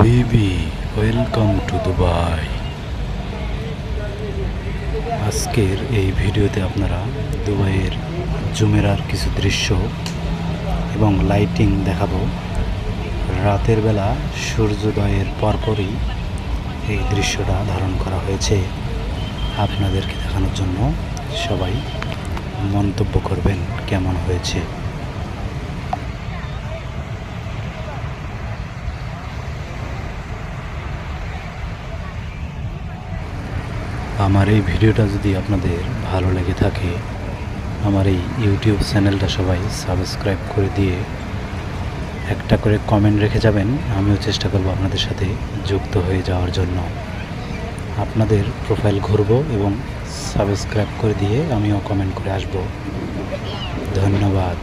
হাবিবি, welcome to Dubai. আজকের এই ভিডিওতে আপনারা দুবাইয়ের জুমেরার কিছু দৃশ্য এবং লাইটিং দেখাবো। রাতের বেলা সূর্যোদয়ের পরপরই এই দৃশ্যটা ধারণ করা হয়েছে আপনাদেরকে দেখানোর জন্য। সবাই মন্তব্য করবেন কেমন হয়েছে। আমার এই ভিডিওটা যদি আপনাদের ভালো লেগে থাকে, আমার এই ইউটিউব চ্যানেলটা সবাই সাবস্ক্রাইব করে দিয়ে একটা করে কমেন্ট রেখে যাবেন। আমিও চেষ্টা করব আপনাদের সাথে যুক্ত হয়ে যাওয়ার জন্য। আপনাদের প্রোফাইল ঘুরব এবং সাবস্ক্রাইব করে দিয়ে আমিও কমেন্ট করে আসব। ধন্যবাদ।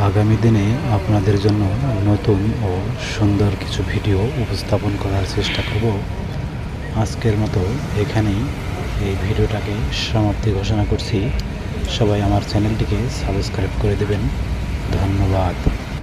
আগামী দিনে আপনাদের জন্য নতুন ও সুন্দর কিছু ভিডিও উপস্থাপন করার চেষ্টা করব। আজকের মতো এখানেই এই ভিডিওটাকে সমাপ্তি ঘোষণা করছি। সবাই আমার চ্যানেলটিকে সাবস্ক্রাইব করে দেবেন। ধন্যবাদ।